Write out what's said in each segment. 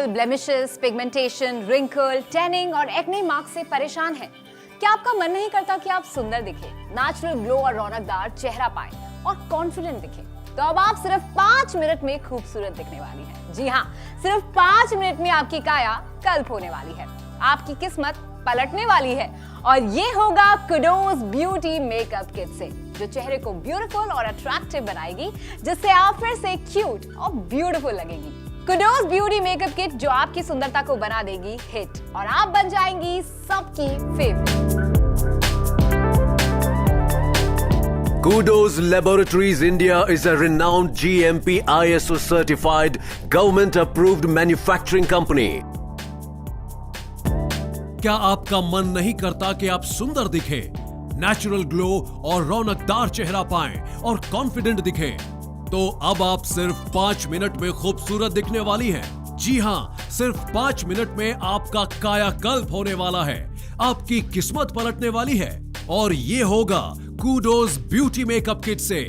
Blemishes, pigmentation, wrinkle, tanning और acne marks से परेशान हैं? क्या आपका मन नहीं करता कि आप सुंदर दिखें, नेचुरल ग्लो और रौनकदार चेहरा पाएं और कॉन्फिडेंट दिखें? तो अब आप सिर्फ 5 मिनट में खूबसूरत दिखने वाली हैं। जी हाँ, सिर्फ 5 मिनट में आपकी काया कल्प होने वाली है, आपकी किस्मत पलटने वाली है। और ये होगा कुडोज ब्यूटी मेकअप किट से, जो चेहरे को ब्यूटीफुल और अट्रैक्टिव बनाएगी, जिससे आप फिर से क्यूट और ब्यूटीफुल लगेगी। कुडोज ब्यूटी मेकअप किट जो आपकी सुंदरता को बना देगी हिट और आप बन जाएंगी सबकी favourite. Kudos Laboratories India is a renowned GMP ISO certified government approved manufacturing company. क्या आपका मन नहीं करता कि आप सुंदर दिखें, नेचुरल ग्लो और रौनकदार चेहरा पाएं और कॉन्फिडेंट दिखें? तो अब आप सिर्फ 5 मिनट में खूबसूरत दिखने वाली हैं। जी हाँ, सिर्फ 5 मिनट में आपका कायाकल्प होने वाला है, आपकी किस्मत पलटने वाली है। और ये होगा कुडोज ब्यूटी मेकअप किट से।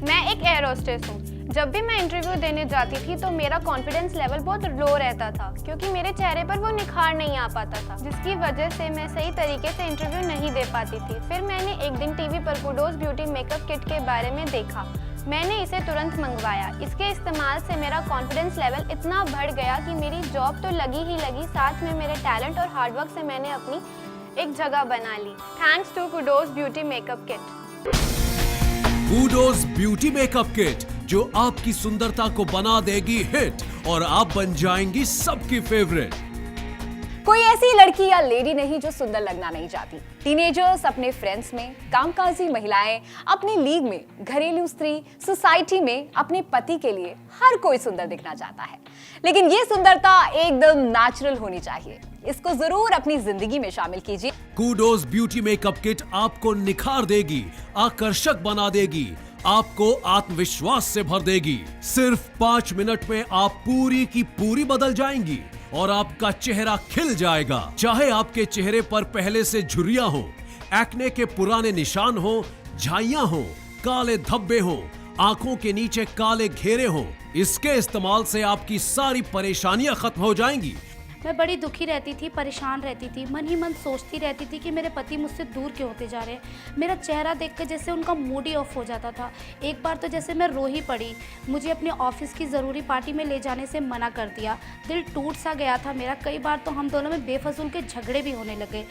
मैं एक एयर होस्टेस हूँ। जब भी मैं इंटरव्यू देने जाती थी तो मेरा कॉन्फिडेंस लेवल बहुत लो रहता था, क्योंकि मेरे चेहरे पर वो निखार नहीं आ पाता था, जिसकी वजह से मैं सही तरीके से इंटरव्यू नहीं दे पाती थी। फिर मैंने एक दिन टीवी पर कुडोज ब्यूटी मेकअप किट के बारे में देखा। मैंने इसे तुरंत मंगवाया। इसके इस्तेमाल से मेरा कॉन्फिडेंस लेवल इतना बढ़ गया कि मेरी जॉब तो लगी ही लगी, साथ में मेरे टैलेंट और हार्डवर्क से मैंने अपनी एक जगह बना ली। Thanks to Kudos beauty makeup kit. Kudos beauty makeup kit जो आपकी सुंदरता को बना देगी हिट और आप बन जाएंगी सबकी फेवरेट। कोई ऐसी लड़की या लेडी नहीं जो सुंदर लगना नहीं चाहती। टीनेजर्स अपने फ्रेंड्स में, कामकाजी महिलाएं अपनी लीग में, घरेलू स्त्री सोसाइटी में अपने पति के लिए, हर कोई सुंदर दिखना चाहता है। लेकिन ये सुंदरता एकदम नेचुरल होनी चाहिए। इसको जरूर अपनी जिंदगी में शामिल कीजिए। कुडोज ब्यूटी मेकअप किट आपको निखार देगी, आकर्षक बना देगी, आपको आत्मविश्वास से भर देगी। सिर्फ 5 मिनट में आप पूरी की पूरी बदल जाएंगी और आपका चेहरा खिल जाएगा। चाहे आपके चेहरे पर पहले से झुर्रियां हो, एक्ने के पुराने निशान हो, झाइयां हो, काले धब्बे हो, आंखों के नीचे काले घेरे हो, इसके इस्तेमाल से आपकी सारी परेशानियां खत्म हो जाएंगी। मैं बड़ी दुखी रहती थी, परेशान रहती थी, मन ही मन सोचती रहती थी कि मेरे पति मुझसे दूर क्यों होते जा रहे हैं। मेरा चेहरा देखकर जैसे उनका मूड ही ऑफ हो जाता था। एक बार तो जैसे मैं रो ही पड़ी। मुझे अपने ऑफिस की ज़रूरी पार्टी में ले जाने से मना कर दिया। दिल टूट सा गया था मेरा। कई बार तो हम दोनों में बेफजूल के झगड़े भी होने लगे।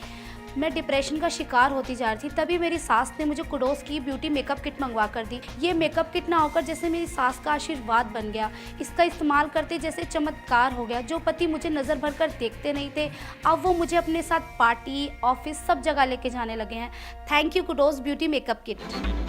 मैं डिप्रेशन का शिकार होती जा रही थी। तभी मेरी सास ने मुझे कुडोज की ब्यूटी मेकअप किट मंगवा कर दी। ये मेकअप किट ना होकर जैसे मेरी सास का आशीर्वाद बन गया। इसका इस्तेमाल करते जैसे चमत्कार हो गया। जो पति मुझे नज़र भर कर देखते नहीं थे, अब वो मुझे अपने साथ पार्टी, ऑफिस सब जगह लेके जाने लगे हैं। Thank you kudos beauty makeup kit.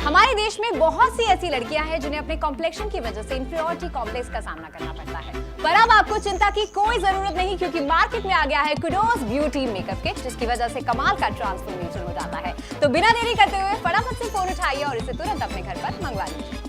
हमारे देश में बहुत सी ऐसी लड़कियां हैं जिन्हें अपने कॉम्प्लेक्शन की वजह से इंफीरियरिटी कॉम्प्लेक्स का सामना करना पड़ता है। पर अब आपको चिंता की कोई जरूरत नहीं, क्योंकि मार्केट में आ गया है कुडोज ब्यूटी मेकअप किट, जिसकी वजह से कमाल का ट्रांसफॉर्मेशन हो जाता है। तो बिना देरी करते हुए फटाफट से फोन उठाइए और इसे तुरंत अपने घर पर मंगवा लीजिए।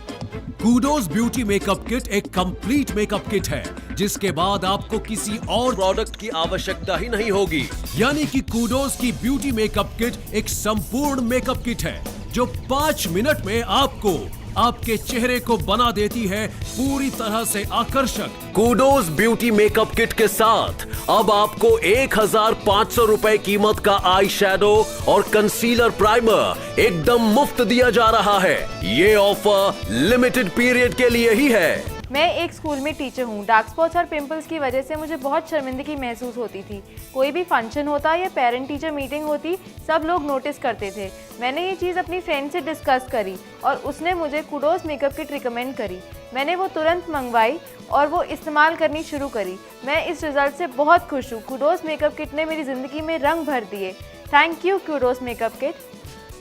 कुडोज ब्यूटी मेकअप किट एक कंप्लीट मेकअप किट है, जिसके बाद आपको किसी और प्रोडक्ट की आवश्यकता ही नहीं होगी। यानी कि कुडोज की ब्यूटी मेकअप किट एक संपूर्ण मेकअप किट है जो 5 मिनट में आपको आपके चेहरे को बना देती है पूरी तरह से आकर्षक। कुडोज ब्यूटी मेकअप किट के साथ अब आपको 1500 रुपए कीमत का आई शैडो और कंसीलर प्राइमर एकदम मुफ्त दिया जा रहा है। ये ऑफर लिमिटेड पीरियड के लिए ही है। मैं एक स्कूल में टीचर हूँ। डार्क स्पॉट्स और पिंपल्स की वजह से मुझे बहुत शर्मिंदगी महसूस होती थी। कोई भी फंक्शन होता या पेरेंट टीचर मीटिंग होती, सब लोग नोटिस करते थे। मैंने ये चीज़ अपनी फ्रेंड से डिस्कस करी और उसने मुझे कुडोज मेकअप किट रिकमेंड करी। मैंने वो तुरंत मंगवाई और वो इस्तेमाल करनी शुरू करी। मैं इस रिजल्ट से बहुत खुश हूँ। कुडोज मेकअप किट ने मेरी ज़िंदगी में रंग भर दिए। Thank you kudos makeup kit.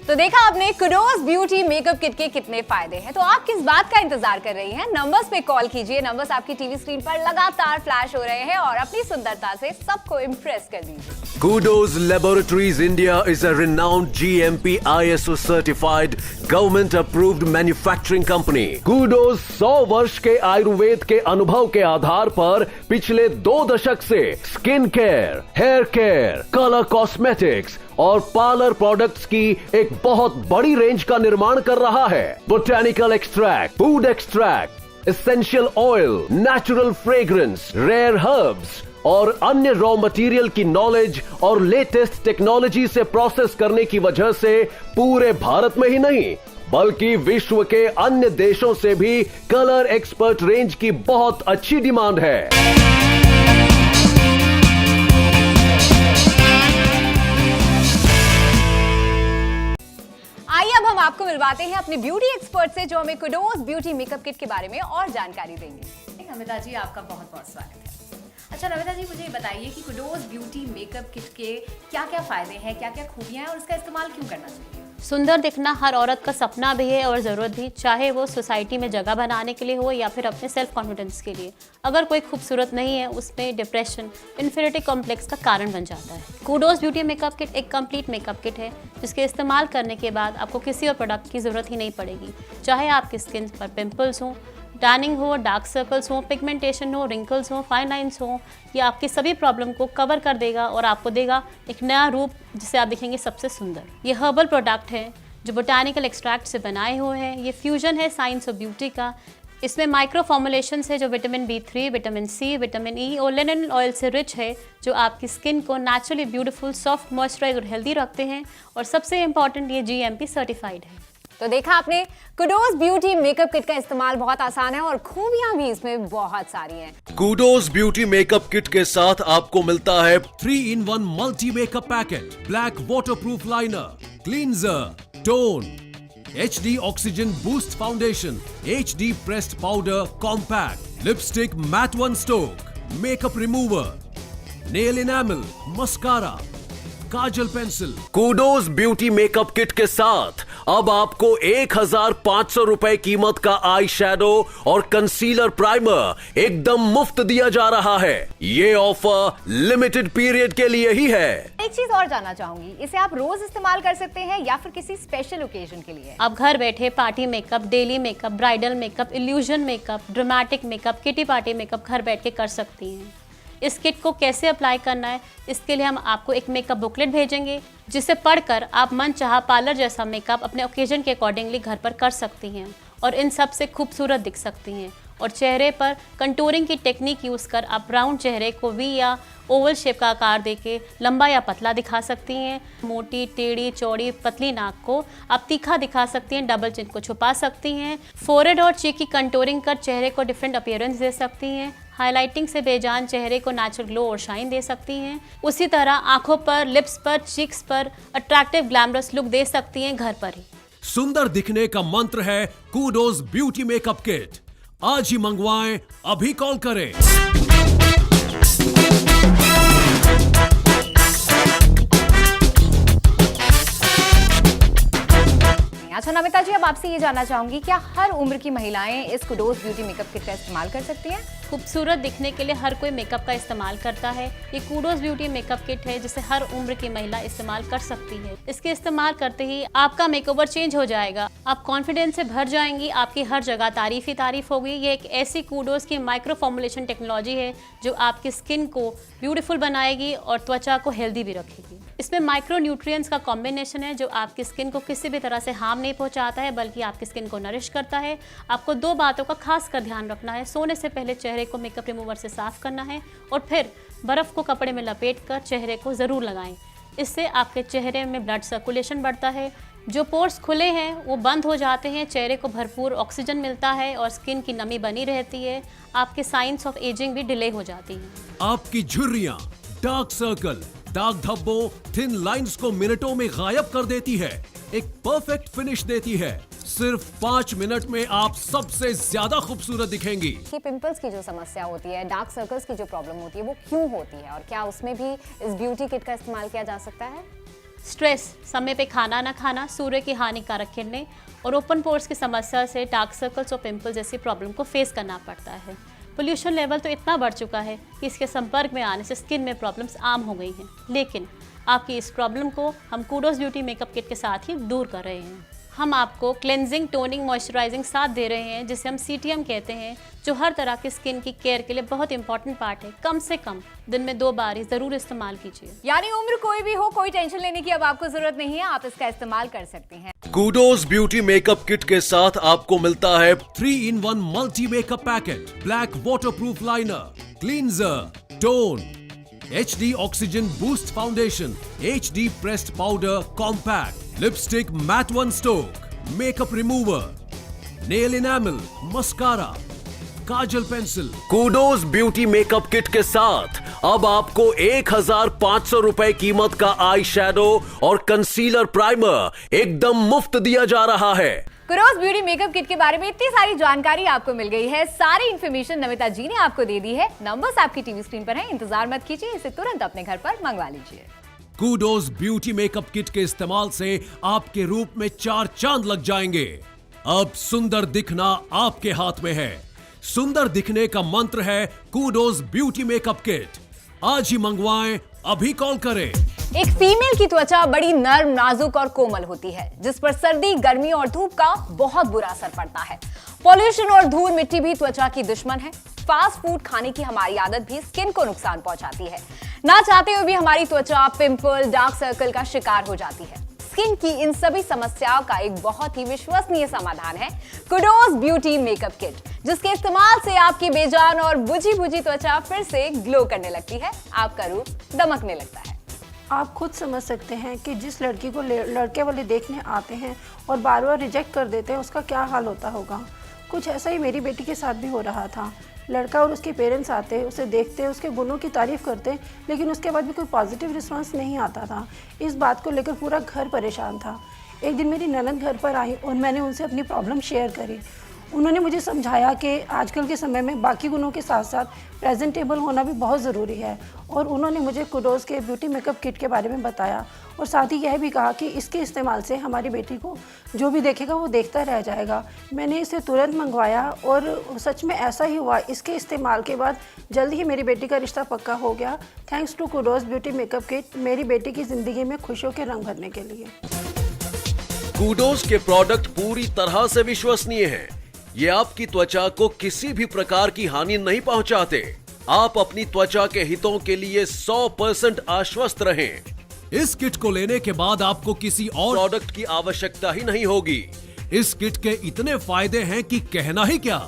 तो देखा आपने कुडोज ब्यूटी मेकअप किट के कितने फायदे हैं। तो आप किस बात का इंतजार कर रही हैं? नंबर्स पे कॉल कीजिए। नंबर्स आपकी टीवी स्क्रीन पर लगातार फ्लैश हो रहे हैं और अपनी सुंदरता से सबको इम्प्रेस कर दीजिए। Kudos Laboratories India is a renowned GMP ISO certified government approved manufacturing company. Kudos 100 वर्ष के आयुर्वेद के अनुभव के आधार पर पिछले 2 दशक से skin care, hair care, colour cosmetics और पार्लर प्रोडक्ट्स की एक बहुत बड़ी रेंज का निर्माण कर रहा है। Botanical extract, food extract, essential oil, natural fragrance, rare herbs और अन्य रॉ मटेरियल की नॉलेज और लेटेस्ट टेक्नोलॉजी से प्रोसेस करने की वजह से पूरे भारत में ही नहीं बल्कि विश्व के अन्य देशों से भी कलर एक्सपर्ट रेंज की बहुत अच्छी डिमांड है। आइए अब हम आपको मिलवाते हैं अपने ब्यूटी एक्सपर्ट से जो हमें कुडोज ब्यूटी मेकअप किट के बारे में और जानकारी देंगे। नमिता जी, आपका बहुत बहुत स्वागत है। अच्छा नमिता जी, मुझे बताइए कि कुडोज ब्यूटी मेकअप किट के क्या क्या फायदे हैं, क्या क्या खूबियां हैं और इसका इस्तेमाल क्यों करना चाहिए? सुंदर दिखना हर औरत का सपना भी है और ज़रूरत भी, चाहे वो सोसाइटी में जगह बनाने के लिए हो या फिर अपने सेल्फ कॉन्फिडेंस के लिए। अगर कोई खूबसूरत नहीं है उसमें डिप्रेशन, इन्फीरियरिटी कॉम्प्लेक्स का कारण बन जाता है। कुडोज ब्यूटी मेकअप किट एक कंप्लीट मेकअप किट है जिसके इस्तेमाल करने के बाद आपको किसी और प्रोडक्ट की ज़रूरत ही नहीं पड़ेगी। चाहे आपकी स्किन पर पिंपल्स हों, टैनिंग हो, डार्क सर्कल्स हो, पिगमेंटेशन हो, रिंकल्स हो, फाइन लाइंस हो, ये आपकी सभी प्रॉब्लम को कवर कर देगा और आपको देगा एक नया रूप जिसे आप दिखेंगे सबसे सुंदर। ये हर्बल प्रोडक्ट है जो बोटानिकल एक्सट्रैक्ट से बनाए हुए हैं। ये फ्यूजन है साइंस और ब्यूटी का। इसमें माइक्रो फॉर्मुलेशंस है जो vitamin B3, vitamin C, vitamin E और लिनेन ऑयल से रिच है जो आपकी स्किन को नेचुरली ब्यूटीफुल, सॉफ्ट, मॉइस्चराइज और हेल्दी रखते हैं। और सबसे इम्पॉर्टेंट, ये GMP सर्टिफाइड है। तो देखा आपने, कुडोज ब्यूटी मेकअप किट का इस्तेमाल बहुत आसान है और खूबियां भी इसमें बहुत सारी हैं। कूडोज ब्यूटी मेकअप किट के साथ आपको मिलता है 3-in-1 multi makeup packet, black waterproof liner, cleanser, tone, HD oxygen boost foundation, HD pressed powder compact, lipstick matte one stroke, makeup remover, nail enamel, mascara, kajal pencil. Kudos beauty makeup kit के साथ अब आपको 1500 रुपए कीमत का eye shadow और concealer primer एकदम मुफ्त दिया जा रहा है। ये ऑफर लिमिटेड पीरियड के लिए ही है। एक चीज और जानना चाहूंगी, इसे आप रोज इस्तेमाल कर सकते हैं या फिर किसी स्पेशल ओकेजन के लिए? आप घर बैठे party makeup, daily makeup, bridal makeup, illusion makeup, dramatic makeup, kitty party makeup घर बैठ के कर सकती हैं। इस किट को कैसे अप्लाई करना है, इसके लिए हम आपको एक मेकअप बुकलेट भेजेंगे जिसे पढ़कर आप मन चाहा पार्लर जैसा मेकअप अपने ओकेजन के अकॉर्डिंगली घर पर कर सकती हैं और इन सब से खूबसूरत दिख सकती हैं। और चेहरे पर कंटूरिंग की टेक्निक यूज़ कर आप राउंड चेहरे को वी या ओवल शेप का आकार देके लंबा या पतला दिखा सकती हैं। मोटी, टेढ़ी, चौड़ी, पतली नाक को आप तीखा दिखा सकती हैं, डबल चिन को छुपा सकती हैं, फोरहेड और चीक की कंटूरिंग कर चेहरे को डिफरेंट अपीयरेंस दे सकती हैं, हाइलाइटिंग से बेजान चेहरे को नेचुरल ग्लो और शाइन दे सकती हैं। उसी तरह आंखों पर, लिप्स पर, चीक्स पर अट्रैक्टिव ग्लैमरस लुक दे सकती हैं घर पर ही। सुंदर दिखने का मंत्र है कूडोज ब्यूटी मेकअप किट। आज ही मंगवाएं, अभी कॉल करें। अच्छा नमिता जी, अब आपसे ये जानना चाहूंगी, क्या हर उम्र की महिलाएं इस कुडोज ब्यूटी मेकअप किट का इस्तेमाल कर सकती हैं? खूबसूरत दिखने के लिए हर कोई मेकअप का इस्तेमाल करता है। ये कूडोज ब्यूटी मेकअप किट है जिसे हर उम्र की महिला इस्तेमाल कर सकती है। इसके इस्तेमाल करते ही आपका मेकओवर चेंज हो जाएगा, आप कॉन्फिडेंस से भर जाएंगी, आपकी हर जगह तारीफ ही तारीफ होगी। ये एक ऐसी कूडोज की माइक्रो फॉर्मुलेशन टेक्नोलॉजी है जो आपकी स्किन को ब्यूटीफुल बनाएगी और त्वचा को हेल्दी भी रखेगी। इसमें माइक्रो न्यूट्रिएंट्स का कॉम्बिनेशन है जो आपकी स्किन को किसी भी तरह से हार्म नहीं पहुंचाता है बल्कि आपकी स्किन को नरिश करता है। आपको 2 बातों का खास कर ध्यान रखना है। सोने से पहले चेहरे को मेकअप रिमूवर से साफ करना है और फिर बर्फ को कपड़े में लपेटकर चेहरे को ज़रूर लगाएं। इससे आपके चेहरे में ब्लड सर्कुलेशन बढ़ता है, जो पोर्स खुले हैं वो बंद हो जाते हैं, चेहरे को भरपूर ऑक्सीजन मिलता है और स्किन की नमी बनी रहती है। आपके साइंस ऑफ एजिंग भी डिले हो जाती हैं। आपकी झुर्रियां, डार्क सर्कल, दाग धब्बों, थिन लाइंस को मिनटों में गायब कर देती है, एक परफेक्ट फिनिश देती है। सिर्फ 5 मिनट में आप सबसे ज्यादा खूबसूरत दिखेंगी। कि पिंपल्स की जो समस्या होती है, डार्क सर्कल्स की जो प्रॉब्लम होती है, वो क्यों होती है और क्या उसमें भी इस ब्यूटी किट का इस्तेमाल किया जा सकता है? स्ट्रेस, समय पे खाना ना खाना, सूर्य की हानिकारक किरणें और ओपन पोर्स की समस्या से डार्क सर्कल्स और पिंपल जैसी प्रॉब्लम को फेस करना पड़ता है। पोल्यूशन लेवल तो इतना बढ़ चुका है कि इसके संपर्क में आने से स्किन में प्रॉब्लम्स आम हो गई हैं, लेकिन आपकी इस प्रॉब्लम को हम कूडोज ब्यूटी मेकअप किट के साथ ही दूर कर रहे हैं। हम आपको क्लेंजिंग, टोनिंग, मॉइस्चराइजिंग साथ दे रहे हैं जिसे हम CTM कहते हैं, जो हर तरह की स्किन की केयर के लिए बहुत इंपॉर्टेंट पार्ट है। कम से कम दिन में 2 बार ही जरूर इस्तेमाल कीजिए। यानी उम्र कोई भी हो, कोई टेंशन लेने की अब आपको जरूरत नहीं है, आप इसका इस्तेमाल कर सकती हैं। कूडोज ब्यूटी मेकअप किट के साथ आपको मिलता है 3-in-1 multi makeup packet, black waterproof liner, cleanser, tone, HD oxygen boost foundation, HD pressed powder compact, lipstick matte one stroke, makeup remover, nail enamel, mascara, kajal pencil. Kudos beauty makeup kit के साथ अब आपको 1500 रुपए कीमत का eye shadow और concealer primer एकदम मुफ्त दिया जा रहा है। कुडोज ब्यूटी मेकअप किट के बारे में इतनी सारी जानकारी आपको मिल गई है, सारी इन्फॉर्मेशन नमिता जी ने आपको दे दी है। नंबर्स आपकी टीवी स्क्रीन पर हैं, इंतजार मत कीजिए, इसे तुरंत अपने घर पर मंगवा लीजिए। कूडोज ब्यूटी मेकअप किट के इस्तेमाल से आपके रूप में 4 चांद लग जाएंगे। अब सुंदर दिखना आपके हाथ में है। सुंदर दिखने का मंत्र है कूडोज ब्यूटी मेकअप किट। आज ही मंगवाएं, अभी कॉल करें। एक फीमेल की त्वचा बड़ी नर्म, नाजुक और कोमल होती है, जिस पर सर्दी, गर्मी और धूप का बहुत बुरा असर पड़ता है। पॉल्यूशन और धूल मिट्टी भी त्वचा की दुश्मन है। फास्ट फूड खाने की हमारी आदत भी स्किन को नुकसान पहुंचाती है। ना चाहते हुए भी हमारी त्वचा पिंपल, डार्क सर्कल का शिकार हो जाती है। स्किन की इन सभी समस्याओं का एक बहुत ही विश्वसनीय समाधान है कूडोज ब्यूटी मेकअप किट, जिसके इस्तेमाल से आपकी बेजान और बुझी बुझी त्वचा फिर से ग्लो करने लगती है, आपका रूप दमकने लगता है। आप खुद समझ सकते हैं कि जिस लड़की को लड़के वाले देखने आते हैं और बार बार रिजेक्ट कर देते हैं, उसका क्या हाल होता होगा। कुछ ऐसा ही मेरी बेटी के साथ भी हो रहा था। लड़का और उसके पेरेंट्स आते, उसे देखते, उसके गुणों की तारीफ़ करते, लेकिन उसके बाद भी कोई पॉजिटिव रिस्पांस नहीं आता था। इस बात को लेकर पूरा घर परेशान था। एक दिन मेरी ननद घर पर आई और मैंने उनसे अपनी प्रॉब्लम शेयर करी। उन्होंने मुझे समझाया कि आजकल के समय में बाकी गुणों के साथ साथ प्रेजेंटेबल होना भी बहुत ज़रूरी है, और उन्होंने मुझे कूडोज के ब्यूटी मेकअप किट के बारे में बताया, और साथ ही यह भी कहा कि इसके इस्तेमाल से हमारी बेटी को जो भी देखेगा वो देखता रह जाएगा। मैंने इसे तुरंत मंगवाया और सच में ऐसा ही हुआ। इसके इस्तेमाल के बाद जल्द ही मेरी बेटी का रिश्ता पक्का हो गया। Thanks to Kudos beauty makeup kit, मेरी बेटी की ज़िंदगी में खुशियों के रंग भरने के लिए। कूडोज के प्रोडक्ट पूरी तरह से विश्वसनीय हैं। ये आपकी त्वचा को किसी भी प्रकार की हानि नहीं पहुंचाते। आप अपनी त्वचा के हितों के लिए 100% आश्वस्त रहें। इस किट को लेने के बाद आपको किसी और प्रोडक्ट की आवश्यकता ही नहीं होगी। इस किट के इतने फायदे हैं कि कहना ही क्या।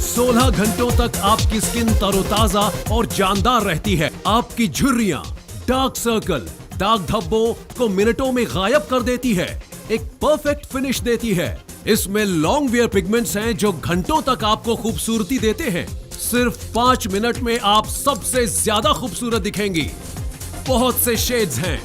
16 घंटों तक आपकी स्किन तरोताजा और जानदार रहती है। आपकी झुर्रियां, डार्क सर्कल, दाग धब्बों को मिनटों में गायब कर देती है। एक परफेक्ट फिनिश देती है। इसमें लॉन्ग वेयर पिगमेंट्स हैं जो घंटों तक आपको खूबसूरती देते हैं। सिर्फ 5 मिनट में आप सबसे ज्यादा खूबसूरत दिखेंगी। बहुत से शेड्स हैं,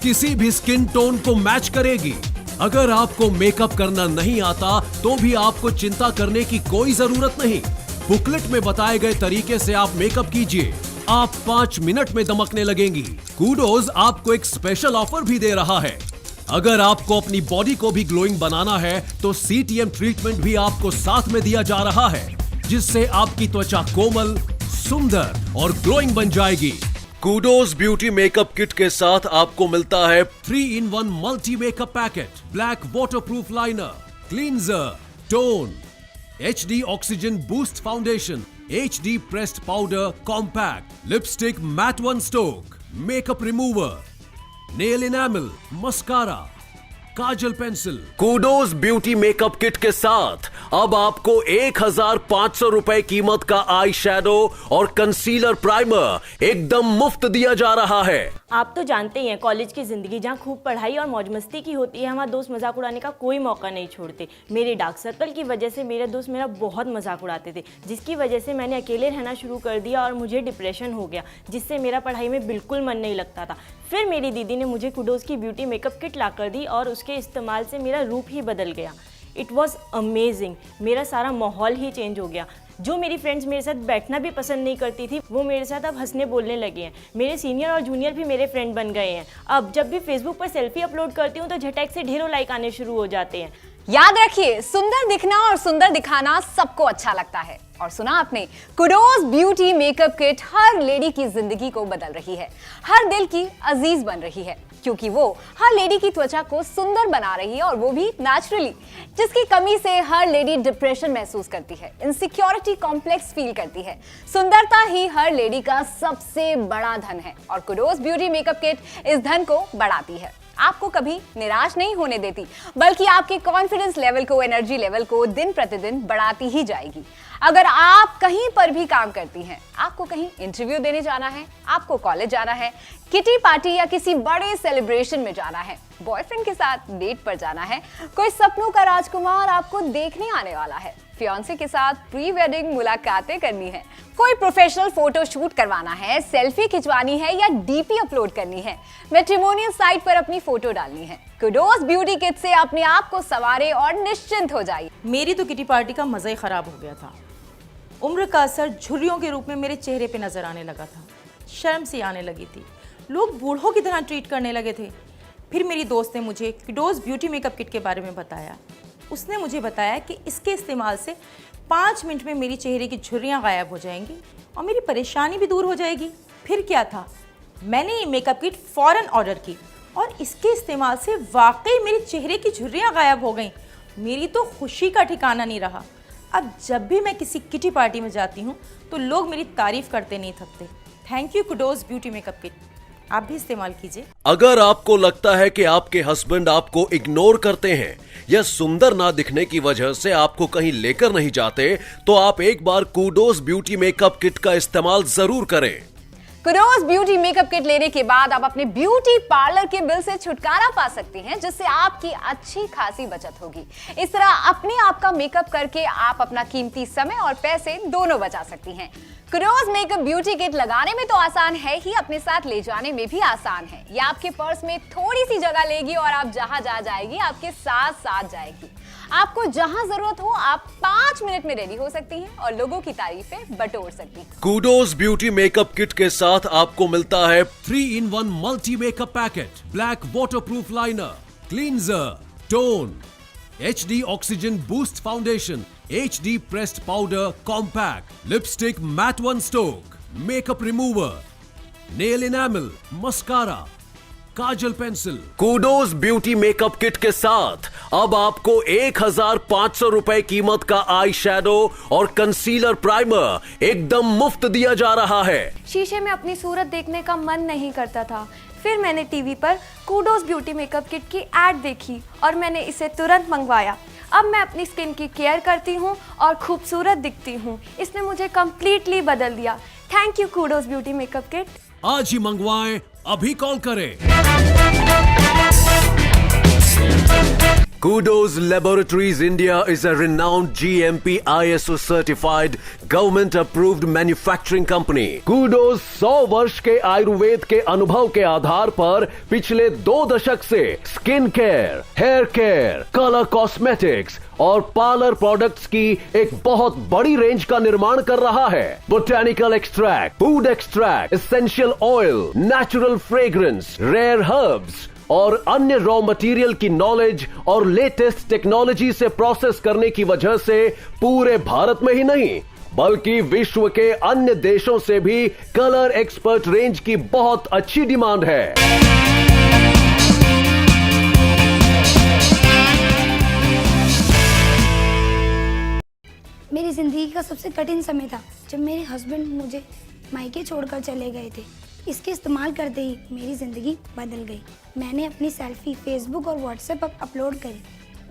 किसी भी स्किन टोन को मैच करेगी। अगर आपको मेकअप करना नहीं आता तो भी आपको चिंता करने की कोई जरूरत नहीं। बुकलेट में बताए गए तरीके से आप मेकअप कीजिए, आप 5 मिनट में दमकने लगेंगी। कूडोज आपको एक स्पेशल ऑफर भी दे रहा है। अगर आपको अपनी बॉडी को भी ग्लोइंग बनाना है तो CTM ट्रीटमेंट भी आपको साथ में दिया जा रहा है, जिससे आपकी त्वचा कोमल, सुंदर और ग्लोइंग बन जाएगी। कूडोज ब्यूटी मेकअप किट के साथ आपको मिलता है 3-in-1 multi makeup packet, black waterproof liner, cleanser, tone, HD oxygen boost foundation, HD pressed powder compact, lipstick matte one stroke, makeup remover, nail enamel, mascara, kajal pencil. Kudos beauty makeup kit के साथ अब आपको 1500 रुपए कीमत का eye shadow और concealer primer एकदम मुफ्त दिया जा रहा है। आप तो जानते ही हैं, कॉलेज की ज़िंदगी जहाँ खूब पढ़ाई और मौज मस्ती की होती है, वहाँ दोस्त मजाक उड़ाने का कोई मौका नहीं छोड़ते। मेरे डार्क सर्कल की वजह से मेरे दोस्त मेरा बहुत मजाक उड़ाते थे, जिसकी वजह से मैंने अकेले रहना शुरू कर दिया और मुझे डिप्रेशन हो गया, जिससे मेरा पढ़ाई में बिल्कुल मन नहीं लगता था। फिर मेरी दीदी ने मुझे कूडोज की ब्यूटी मेकअप किट ला कर दी और उसके इस्तेमाल से मेरा रूप ही बदल गया। It was amazing. मेरा सारा माहौल ही चेंज हो गया। जो मेरी फ्रेंड्स मेरे साथ बैठना भी पसंद नहीं करती थी, वो मेरे साथ अब हंसने बोलने लगे हैं। मेरे सीनियर और जूनियर भी मेरे फ्रेंड बन गए हैं। अब जब भी फेसबुक पर सेल्फी अपलोड करती हूँ तो झटक से ढेरों लाइक आने शुरू हो जाते हैं। याद रखिए, सुंदर दिखना और सुंदर दिखाना सबको अच्छा लगता है। और सुना आपने, कूडोज ब्यूटी मेकअप किट हर लेडी की जिंदगी को बदल रही है, हर दिल की अजीज बन रही है, क्योंकि वो हर लेडी की त्वचा को सुंदर बना रही है, और वो भी नेचुरली, जिसकी कमी से हर लेडी डिप्रेशन महसूस करती है, इनसिक्योरिटी कॉम्प्लेक्स फील करती है। सुंदरता ही हर लेडी का सबसे बड़ा धन है, और कूडोज ब्यूटी मेकअप किट इस धन को बढ़ाती है। आपको कभी निराश नहीं होने देती, बल्कि आपके कॉन्फिडेंस लेवल को, एनर्जी लेवल को दिन प्रतिदिन बढ़ाती ही जाएगी। अगर आप कहीं पर भी काम करती हैं, आपको कहीं इंटरव्यू देने जाना है, आपको कॉलेज जाना है, किटी पार्टी या किसी बड़े सेलिब्रेशन में जाना है, बॉयफ्रेंड के साथ डेट पर जाना है, कोई सपनों का राजकुमार आपको देखने आने वाला है, फियांसे के साथ प्री वेडिंग मुलाकातें करनी है, कोई प्रोफेशनल फोटो शूट करवाना है, सेल्फी खिंचवानी है या डीपी अपलोड करनी है, मैट्रिमोनियल साइट पर अपनी फोटो डालनी है, कुडोज ब्यूटी किट से अपने आप को संवारे और निश्चिंत हो जाइए। मेरी तो किटी पार्टी का मज़ा ही ख़राब हो गया था। उम्र का असर झुर्रियों के रूप में मेरे चेहरे पे नज़र आने लगा था। शर्म सी आने लगी थी। लोग बूढ़ों की तरह ट्रीट करने लगे थे। फिर मेरी दोस्त ने मुझे कुडोज ब्यूटी मेकअप किट के बारे में बताया। उसने मुझे बताया कि इसके इस्तेमाल से 5 मिनट में मेरी चेहरे की झुर्रियाँ गायब हो जाएंगी और मेरी परेशानी भी दूर हो जाएगी। फिर क्या था, मैंने ये मेकअप किट फ़ौरन ऑर्डर की और इसके इस्तेमाल से वाकई मेरे चेहरे की झुर्रियाँ गायब हो गईं। मेरी तो खुशी का ठिकाना नहीं रहा। अब जब भी मैं किसी किटी पार्टी में जाती हूँ तो लोग मेरी तारीफ़ करते नहीं थकते। Thank you kudos beauty makeup kit, आप भी इस्तेमाल कीजिए। अगर आपको लगता है कि आपके हस्बैंड आपको इग्नोर करते हैं या सुंदर ना दिखने की वजह से आपको कहीं लेकर नहीं जाते, तो आप एक बार कुडोज ब्यूटी मेकअप किट का इस्तेमाल जरूर करें। कुडोज ब्यूटी मेकअप किट लेने के बाद आप अपने ब्यूटी पार्लर के बिल से छुटकारा पा सकती हैं, जिससे आपकी अच्छी खासी बचत होगी। इस तरह अपने आप का मेकअप करके आप अपना कीमती समय और पैसे दोनों बचा सकती हैं। कुडोज मेकअप ब्यूटी किट लगाने में तो आसान है ही, अपने साथ ले जाने में भी आसान है। ये आपके पर्स में थोड़ी सी जगह लेगी और आप जहां जाएगी आपके साथ साथ जाएगी। आपको जहां जरूरत हो आप 5 मिनट में रेडी हो सकती हैं और लोगों की तारीफें बटोर सकती हैं। कुडोज ब्यूटी मेकअप किट के साथ आपको मिलता है 3-in-1 multi makeup packet, black waterproof liner, cleanser, tone, HD oxygen boost foundation, HD pressed powder compact, lipstick matte 1 stroke, makeup remover, nail enamel, mascara, kajal pencil. Kudos beauty makeup kit के साथ अब आपको 1500 रुपए कीमत का आई शैडो और concealer primer एकदम मुफ्त दिया जा रहा है। शीशे में अपनी सूरत देखने का मन नहीं करता था। फिर मैंने टीवी पर कुडोज ब्यूटी मेकअप किट की एड देखी और मैंने इसे तुरंत मंगवाया। अब मैं अपनी स्किन की केयर करती हूँ और खूबसूरत दिखती हूँ। इसने मुझे कम्प्लीटली बदल दिया। Thank you kudos beauty makeup kit. आज ही मंगवाएं, अभी कॉल करें। Kudos Laboratories India is a renowned GMP ISO certified government approved manufacturing company. Kudos 100 वर्ष के आयुर्वेद के अनुभव के आधार पर पिछले 2 दशक से skin care, hair care, colour cosmetics और पार्लर प्रोडक्ट्स की एक बहुत बड़ी रेंज का निर्माण कर रहा है। Botanical extract, food extract, essential oil, natural fragrance, rare herbs और अन्य रॉ मटेरियल की नॉलेज और लेटेस्ट टेक्नोलॉजी से प्रोसेस करने की वजह से पूरे भारत में ही नहीं बल्कि विश्व के अन्य देशों से भी कलर एक्सपर्ट रेंज की बहुत अच्छी डिमांड है। मेरी ज़िंदगी का सबसे कठिन समय था जब मेरे हस्बैंड मुझे मायके छोड़कर चले गए थे। इसके इस्तेमाल करते ही मेरी ज़िंदगी बदल गई। मैंने अपनी सेल्फी फेसबुक और व्हाट्सएप पर अपलोड करी,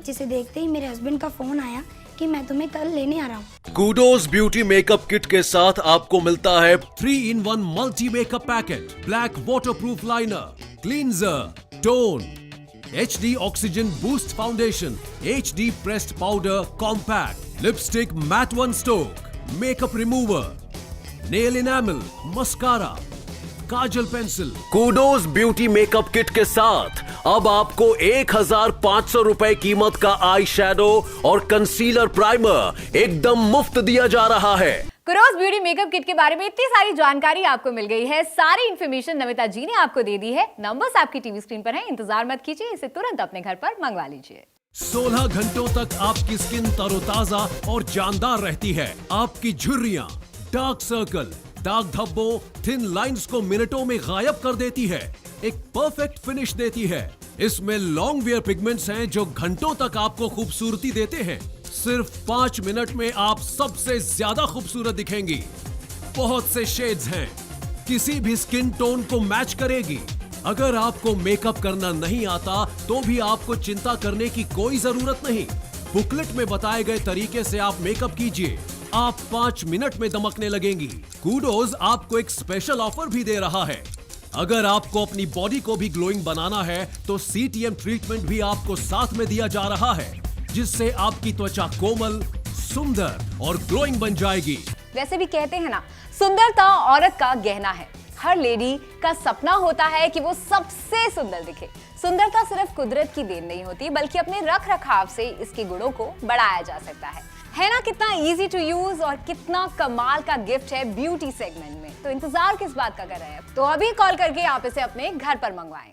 जिसे देखते ही मेरे हस्बैंड का फ़ोन आया कि मैं तुम्हें कल लेने आ रहा हूँ। कुडोज ब्यूटी मेकअप किट के साथ आपको मिलता है 3-in-1 multi makeup packet, black waterproof liner, cleanser, tone, HD oxygen boost foundation, HD pressed powder compact, lipstick matte 1 stroke, makeup remover, nail enamel, mascara, kajal pencil. Kudos beauty makeup kit के साथ अब आपको 1500 रुपए कीमत का आई शैडो और concealer primer एकदम मुफ्त दिया जा रहा है। कुडोज ब्यूटी मेकअप किट के बारे में इतनी सारी जानकारी आपको मिल गई है। सारी इंफॉर्मेशन नमिता जी ने आपको दे दी है। नंबर्स आपकी टीवी स्क्रीन पर हैं, इंतजार मत कीजिए, इसे तुरंत अपने घर पर मंगवा लीजिए। 16 घंटों तक आपकी स्किन तरोताजा और जानदार रहती है। आपकी झुर्रियां, डार्क सर्कल, दाग धब्बों, थिन लाइंस को मिनटों में गायब कर देती है, एक परफेक्ट फिनिश देती है। इसमें लॉन्ग वेयर पिगमेंट्स हैं जो घंटों तक आपको खूबसूरती देते हैं। सिर्फ 5 मिनट में आप सबसे ज्यादा खूबसूरत दिखेंगी। बहुत से शेड्स हैं, किसी भी स्किन टोन को मैच करेगी। अगर आपको मेकअप करना नहीं आता तो भी आपको चिंता करने की कोई जरूरत नहीं। बुकलेट में बताए गए तरीके से आप मेकअप कीजिए आप 5 मिनट में दमकने लगेंगी। कूडोज आपको एक स्पेशल ऑफर भी दे रहा है। अगर आपको अपनी बॉडी को भी ग्लोइंग बनाना है तो CTM ट्रीटमेंट भी आपको साथ में दिया जा रहा है, जिससे आपकी त्वचा कोमल, सुंदर और ग्लोइंग बन जाएगी। वैसे भी कहते हैं ना, सुंदरता औरत का गहना है। हर लेडी का सपना होता है कि वो सबसे सुंदर दिखे। सुंदरता सिर्फ कुदरत की देन नहीं होती, बल्कि अपने रख रखाव से इसके गुणों को बढ़ाया जा सकता है ना? कितना इजी टू यूज और कितना कमाल का गिफ्ट है ब्यूटी सेगमेंट में। तो इंतजार किस बात का कर रहे हैं? तो अभी कॉल करके आप इसे अपने घर पर मंगवाएं।